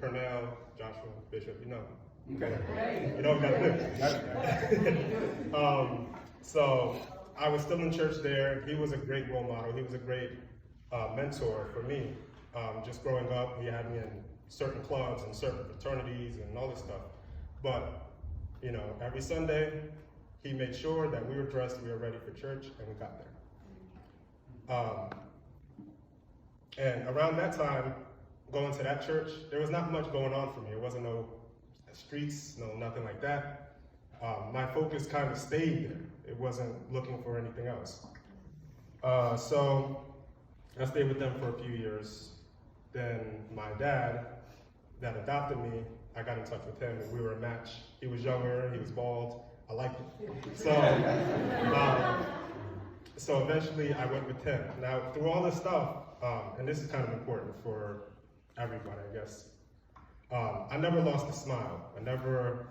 Pernell, Joshua, Bishop, you know. Okay. You know what we got to do. So I was still in church there. He was a great role model. He was a great mentor for me. Just growing up, he had me in certain clubs and certain fraternities and all this stuff. But, you know, every Sunday, he made sure that we were dressed, we were ready for church, and we got there. And around that time, going to that church, there was not much going on for me. It wasn't no streets, nothing like that. My focus kind of stayed there. It wasn't looking for anything else. So I stayed with them for a few years. Then my dad, that adopted me, I got in touch with him and we were a match. He was younger, he was bald, I liked him. So eventually I went with him. Now through all this stuff, and this is kind of important for everybody, I guess. I never lost a smile. I never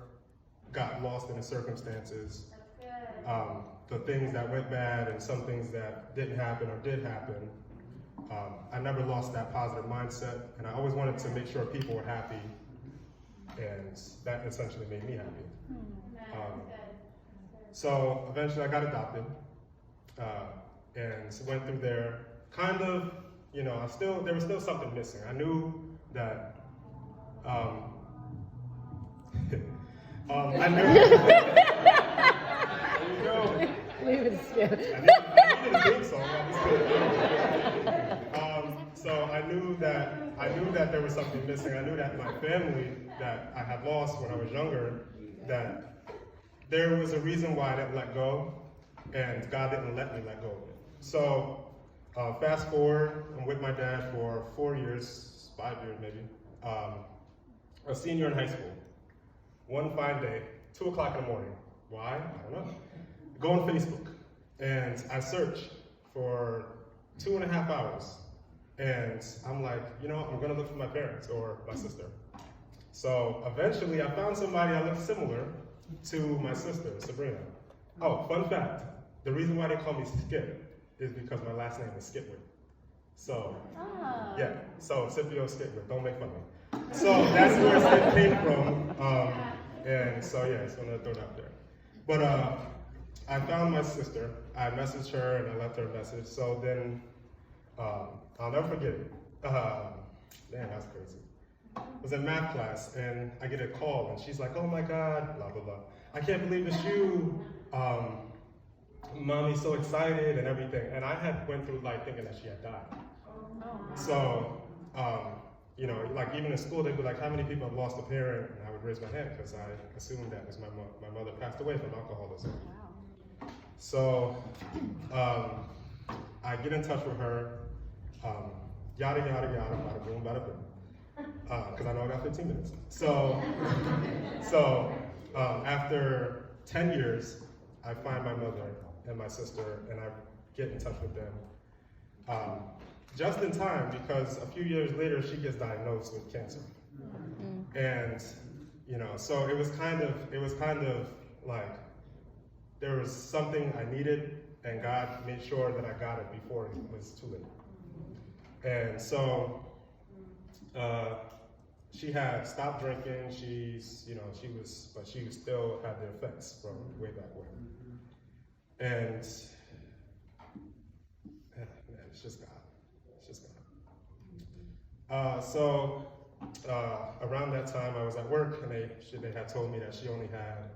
got lost in the circumstances. The things that went bad and some things that didn't happen or did happen. I never lost that positive mindset, and I always wanted to make sure people were happy, and that essentially made me happy. So eventually I got adopted, and went through there. Kind of, you know, there was still something missing. I knew that. I knew. There you go. Leave it skip. I needed a theme song. So I knew that there was something missing. I knew that my family that I had lost when I was younger, that there was a reason why I didn't let go, and God didn't let me let go of it. So fast forward, I'm with my dad for 5 years maybe. A senior in high school. One fine day, 2 o'clock in the morning. Why? I don't know. Go on Facebook, and I search for 2.5 hours. And I'm like, you know, I'm gonna look for my parents or my sister. So eventually I found somebody that looked similar to my sister, Sabrina. Oh, fun fact, the reason why they call me Skip is because my last name is Skipwood. So, yeah, so Scipio Skipwood, don't make fun of me. So that's where Skip came from. And so yeah, so I'm gonna throw that out there. But I found my sister, I messaged her and I left her a message. So then, I'll never forget it. Man, that's crazy. I was in math class and I get a call and she's like, oh my God, blah, blah, blah. I can't believe it's you. Mommy's so excited and everything. And I had went through life thinking that she had died. So, you know, like even in school, they'd be like, how many people have lost a parent? And I would raise my hand because I assumed that was my mother passed away from alcoholism. So, I get in touch with her. Yada, yada, yada, bada boom, bada boom. Because I know I got 15 minutes. So after 10 years, I find my mother and my sister, and I get in touch with them. Just in time, because a few years later, she gets diagnosed with cancer. And, you know, so it was kind of like, there was something I needed, and God made sure that I got it before it was too late. And so she had stopped drinking. She still had the effects from way back when. And man, it's just God. It's just God. So around that time, I was at work, and they had told me that she only had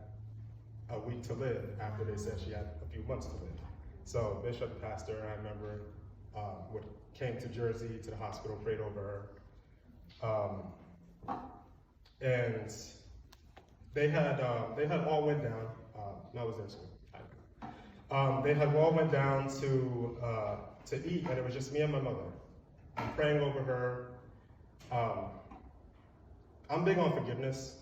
a week to live after they said she had a few months to live. So Bishop, the pastor, I remember, came to Jersey to the hospital, prayed over her, and they had all went down. I was there soon. They had all went down to eat, and it was just me and my mother. I'm praying over her. I'm big on forgiveness.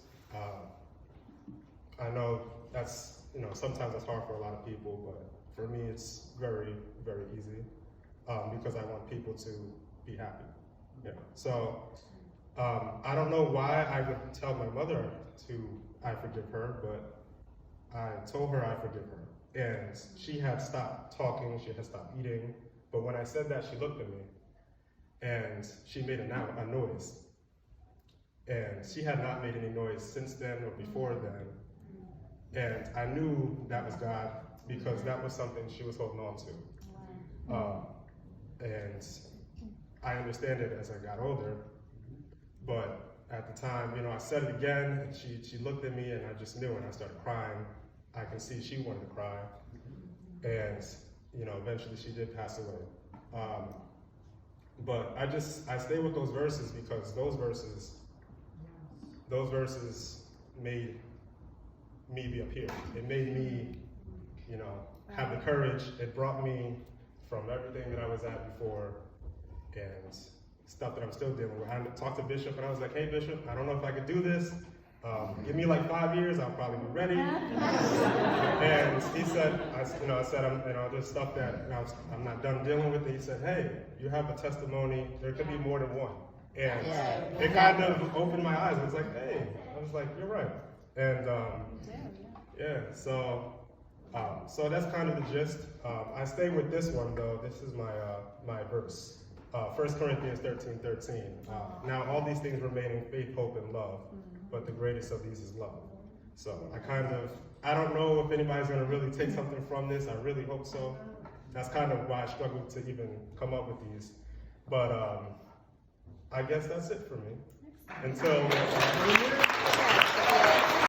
I know that's, you know, sometimes that's hard for a lot of people, but for me it's very, very easy. Because I want people to be happy. Yeah. So I don't know why I would tell my mother I forgive her, but I told her I forgive her. And she had stopped talking, she had stopped eating. But when I said that, she looked at me and she made a noise. And she had not made any noise since then or before then. And I knew that was God because that was something she was holding on to. And I understand it as I got older, but at the time, you know, I said it again, and she looked at me, and I just knew, and I started crying. I can see she wanted to cry, and you know, eventually she did pass away. But I stay with those verses because those verses made me be up here. It made me, you know, have the courage. It brought me from everything that I was at before and stuff that I'm still dealing with. I talked to Bishop and I was like, hey Bishop, I don't know if I could do this. Give me like 5 years, I'll probably be ready. And he said, I said, there's stuff that I'm not done dealing with. And he said, hey, you have a testimony. There could be more than one. And it kind of opened my eyes. I was like, hey, I was like, you're right. And so that's kind of the gist. I stay with this one though. This is my verse. 1 Corinthians 13:13. Now all these things remain in faith, hope, and love, but the greatest of these is love. So I don't know if anybody's gonna really take something from this. I really hope so. That's kind of why I struggled to even come up with these. But I guess that's it for me. Until